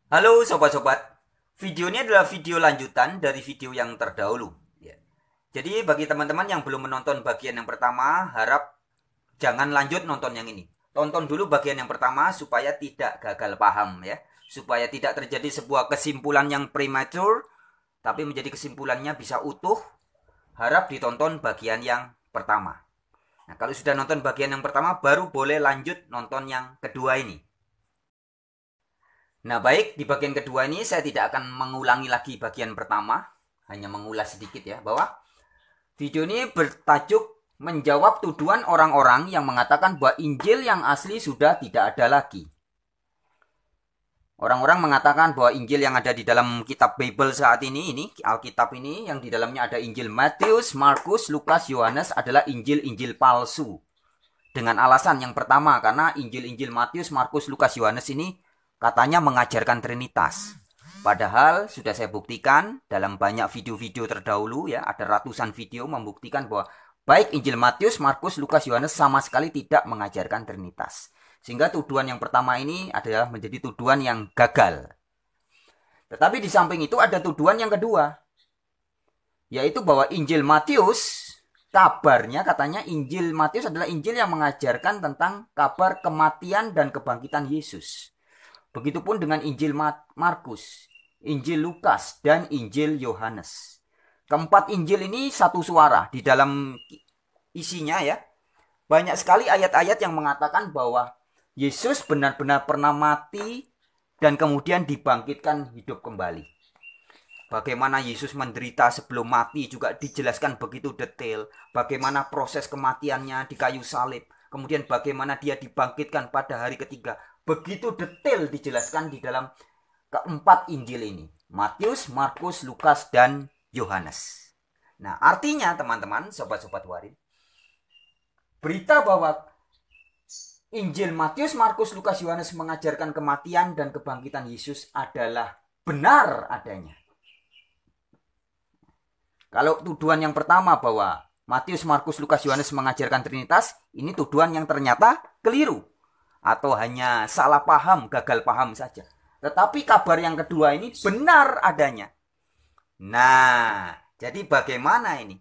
Halo sobat-sobat, video ini adalah video lanjutan dari video yang terdahulu. Ya. Jadi bagi teman-teman yang belum menonton bagian yang pertama, harap jangan lanjut nonton yang ini. Tonton dulu bagian yang pertama supaya tidak gagal paham ya. Supaya tidak terjadi sebuah kesimpulan yang prematur, tapi menjadi kesimpulannya bisa utuh. Harap ditonton bagian yang pertama. Nah, kalau sudah nonton bagian yang pertama, baru boleh lanjut nonton yang kedua ini. Nah, baik, di bagian kedua ini saya tidak akan mengulangi lagi bagian pertama, hanya mengulas sedikit ya, bahwa video ini bertajuk menjawab tuduhan orang-orang yang mengatakan bahwa Injil yang asli sudah tidak ada lagi. Orang-orang mengatakan bahwa Injil yang ada di dalam kitab Bible saat ini Alkitab ini, yang di dalamnya ada Injil Matius, Markus, Lukas, Yohanes adalah Injil-Injil palsu. Dengan alasan yang pertama, karena Injil-Injil Matius, Markus, Lukas, Yohanes ini katanya mengajarkan Trinitas. Padahal sudah saya buktikan dalam banyak video-video terdahulu ya, ada ratusan video membuktikan bahwa baik Injil Matius, Markus, Lukas, Yohanes sama sekali tidak mengajarkan Trinitas. Sehingga tuduhan yang pertama ini adalah menjadi tuduhan yang gagal. Tetapi di samping itu ada tuduhan yang kedua, yaitu bahwa Injil Matius, kabarnya katanya Injil Matius adalah Injil yang mengajarkan tentang kabar kematian dan kebangkitan Yesus. Begitupun dengan Injil Markus, Injil Lukas, dan Injil Yohanes. Keempat Injil ini satu suara di dalam isinya ya. Banyak sekali ayat-ayat yang mengatakan bahwa Yesus benar-benar pernah mati dan kemudian dibangkitkan hidup kembali. Bagaimana Yesus menderita sebelum mati juga dijelaskan begitu detail. Bagaimana proses kematiannya di kayu salib. Kemudian bagaimana dia dibangkitkan pada hari ketiga. Begitu detail dijelaskan di dalam keempat Injil ini. Matius, Markus, Lukas, dan Yohanes. Nah, artinya teman-teman, sobat-sobat warin, berita bahwa Injil Matius, Markus, Lukas, Yohanes mengajarkan kematian dan kebangkitan Yesus adalah benar adanya. Kalau tuduhan yang pertama bahwa Matius, Markus, Lukas, Yohanes mengajarkan Trinitas, ini tuduhan yang ternyata keliru. Atau hanya salah paham, gagal paham saja. Tetapi kabar yang kedua ini benar adanya. Nah, jadi bagaimana ini?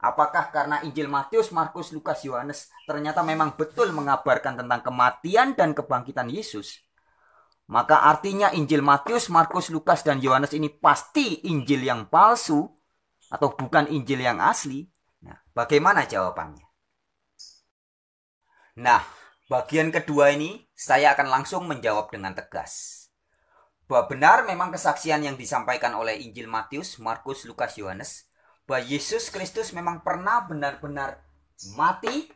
Apakah karena Injil Matius, Markus, Lukas, Yohanes ternyata memang betul mengabarkan tentang kematian dan kebangkitan Yesus? Maka artinya Injil Matius, Markus, Lukas, dan Yohanes ini pasti Injil yang palsu atau bukan Injil yang asli? Nah, bagaimana jawabannya? Nah, bagian kedua ini saya akan langsung menjawab dengan tegas. Bahwa benar memang kesaksian yang disampaikan oleh Injil Matius, Markus, Lukas, Yohanes, bahwa Yesus Kristus memang pernah benar-benar mati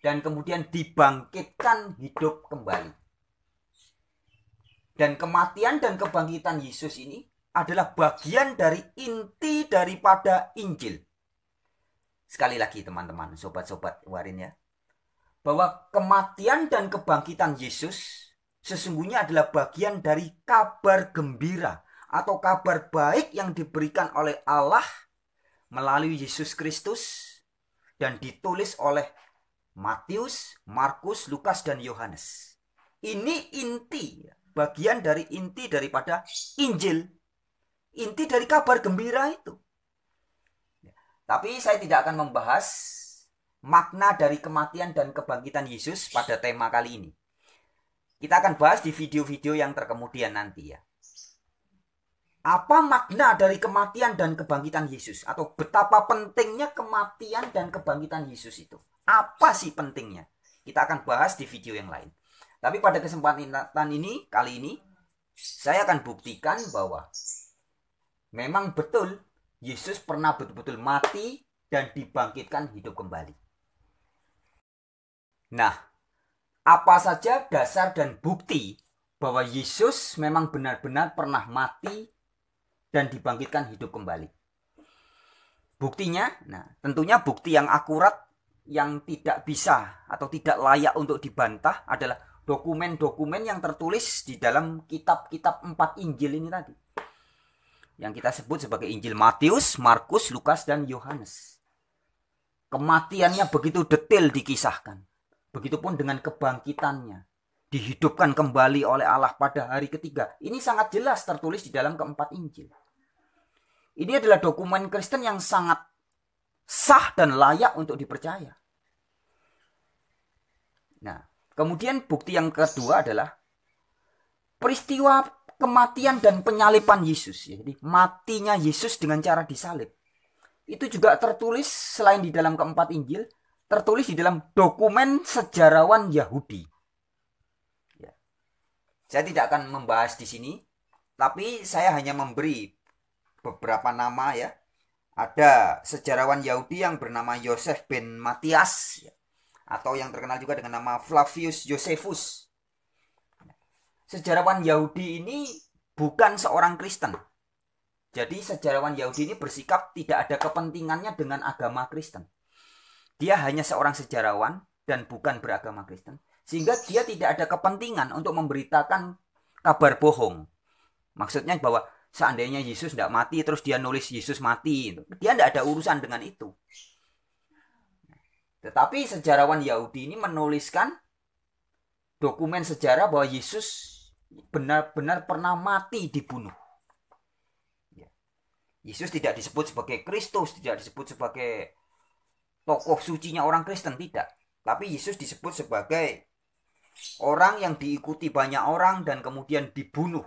dan kemudian dibangkitkan hidup kembali. Dan kematian dan kebangkitan Yesus ini adalah bagian dari inti daripada Injil. Sekali lagi teman-teman, sobat-sobat warin ya, bahwa kematian dan kebangkitan Yesus sesungguhnya adalah bagian dari kabar gembira atau kabar baik yang diberikan oleh Allah melalui Yesus Kristus dan ditulis oleh Matius, Markus, Lukas, dan Yohanes. Ini inti, bagian dari inti daripada Injil. Inti dari kabar gembira itu. Tapi saya tidak akan membahas makna dari kematian dan kebangkitan Yesus pada tema kali ini. Kita akan bahas di video-video yang terkemudian nanti ya. Apa makna dari kematian dan kebangkitan Yesus? Atau betapa pentingnya kematian dan kebangkitan Yesus itu? Apa sih pentingnya? Kita akan bahas di video yang lain. Tapi pada kesempatan ini, kali ini, saya akan buktikan bahwa memang betul Yesus pernah betul-betul mati dan dibangkitkan hidup kembali. Nah, apa saja dasar dan bukti bahwa Yesus memang benar-benar pernah mati dan dibangkitkan hidup kembali? Buktinya, nah tentunya bukti yang akurat, yang tidak bisa atau tidak layak untuk dibantah adalah dokumen-dokumen yang tertulis di dalam kitab-kitab 4 Injil ini tadi. Yang kita sebut sebagai Injil Matius, Markus, Lukas, dan Yohanes. Kematiannya begitu detail dikisahkan. Begitupun dengan kebangkitannya. dihidupkan kembali oleh Allah pada hari ketiga. Ini sangat jelas tertulis di dalam keempat Injil. Ini adalah dokumen Kristen yang sangat sah dan layak untuk dipercaya. Nah, kemudian bukti yang kedua adalah peristiwa kematian dan penyaliban Yesus. Jadi matinya Yesus dengan cara disalib. Itu juga tertulis selain di dalam keempat Injil, tertulis di dalam dokumen sejarawan Yahudi. Saya tidak akan membahas di sini, tapi saya hanya memberi beberapa nama ya. Ada sejarawan Yahudi yang bernama Yosef bin Matias, atau yang terkenal juga dengan nama Flavius Josephus. Sejarawan Yahudi ini bukan seorang Kristen. Jadi sejarawan Yahudi ini bersikap tidak ada kepentingannya dengan agama Kristen. Dia hanya seorang sejarawan dan bukan beragama Kristen. Sehingga dia tidak ada kepentingan untuk memberitakan kabar bohong. Maksudnya bahwa seandainya Yesus tidak mati, terus dia nulis Yesus mati. Dia tidak ada urusan dengan itu. Tetapi sejarawan Yahudi ini menuliskan dokumen sejarah bahwa Yesus benar-benar pernah mati dibunuh. Yesus tidak disebut sebagai Kristus, tidak disebut sebagai tokoh sucinya orang Kristen, tidak. Tapi Yesus disebut sebagai orang yang diikuti banyak orang dan kemudian dibunuh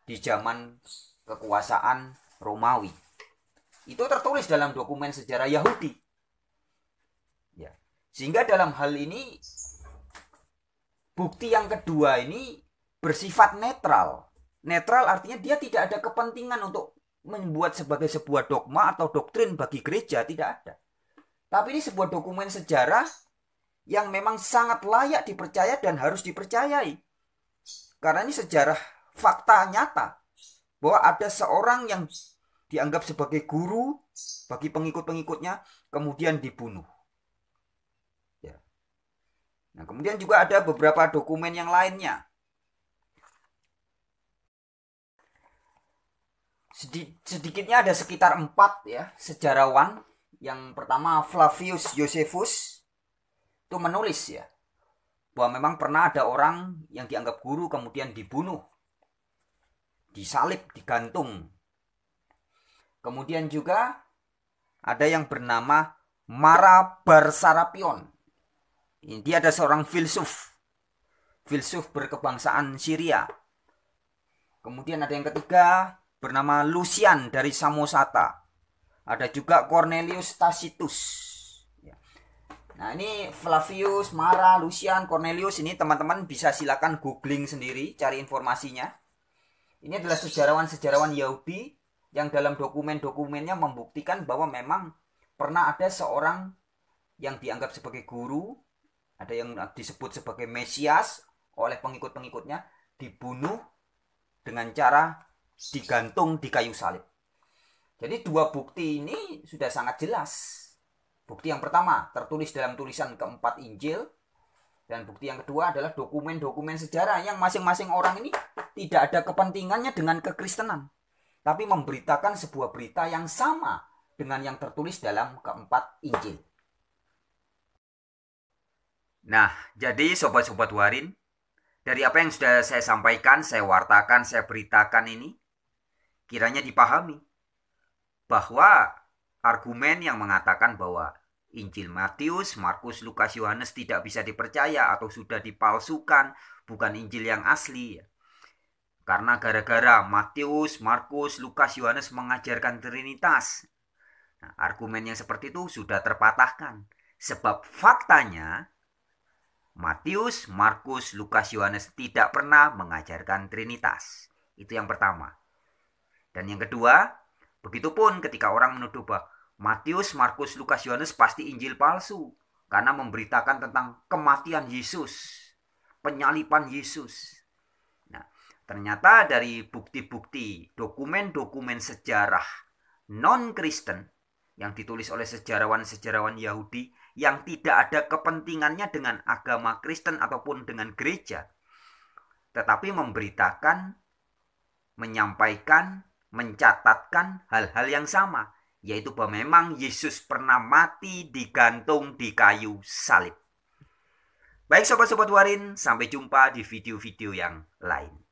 di zaman kekuasaan Romawi. Itu tertulis dalam dokumen sejarah Yahudi. Ya. Sehingga dalam hal ini bukti yang kedua ini bersifat netral. Netral artinya dia tidak ada kepentingan untuk membuat sebagai sebuah dogma atau doktrin bagi gereja, tidak ada. Tapi ini sebuah dokumen sejarah yang memang sangat layak dipercaya dan harus dipercayai. Karena ini sejarah fakta nyata bahwa ada seorang yang dianggap sebagai guru bagi pengikut-pengikutnya kemudian dibunuh. Ya. Nah, kemudian juga ada beberapa dokumen yang lainnya. Sedikitnya ada sekitar 4 ya sejarawan. Yang pertama Flavius Josephus itu menulis ya bahwa memang pernah ada orang yang dianggap guru kemudian dibunuh, disalib, digantung. Kemudian juga ada yang bernama Mara Barsarapion. Ini dia ada seorang filsuf berkebangsaan Syria. Kemudian ada yang ketiga bernama Lucian dari Samosata. Ada juga Cornelius Tacitus. Nah ini Flavius, Mara, Lucian, Cornelius, ini teman-teman bisa silakan googling sendiri, cari informasinya. Ini adalah sejarawan-sejarawan Yahudi yang dalam dokumen-dokumennya membuktikan bahwa memang pernah ada seorang yang dianggap sebagai guru, ada yang disebut sebagai Mesias oleh pengikut-pengikutnya, dibunuh dengan cara digantung di kayu salib. Jadi dua bukti ini sudah sangat jelas. Bukti yang pertama tertulis dalam tulisan keempat Injil. Dan bukti yang kedua adalah dokumen-dokumen sejarah yang masing-masing orang ini tidak ada kepentingannya dengan kekristenan. Tapi memberitakan sebuah berita yang sama dengan yang tertulis dalam keempat Injil. Nah, jadi sobat-sobat Warin, dari apa yang sudah saya sampaikan, saya wartakan, saya beritakan ini, kiranya dipahami bahwa argumen yang mengatakan bahwa Injil Matius, Markus, Lukas, Yohanes tidak bisa dipercaya atau sudah dipalsukan, bukan Injil yang asli. Karena gara-gara Matius, Markus, Lukas, Yohanes mengajarkan Trinitas. Nah, argumen yang seperti itu sudah terpatahkan. Sebab faktanya Matius, Markus, Lukas, Yohanes tidak pernah mengajarkan Trinitas. Itu yang pertama. Dan yang kedua, begitupun ketika orang menuduh bahwa Matius, Markus, Lukas, Yohanes pasti Injil palsu karena memberitakan tentang kematian Yesus, penyaliban Yesus. Nah, ternyata dari bukti-bukti dokumen-dokumen sejarah non-Kristen yang ditulis oleh sejarawan-sejarawan Yahudi yang tidak ada kepentingannya dengan agama Kristen ataupun dengan gereja, tetapi memberitakan, menyampaikan, mencatatkan hal-hal yang sama, yaitu bahwa memang Yesus pernah mati digantung di kayu salib. Baik sobat-sobat Warin, sampai jumpa di video-video yang lain.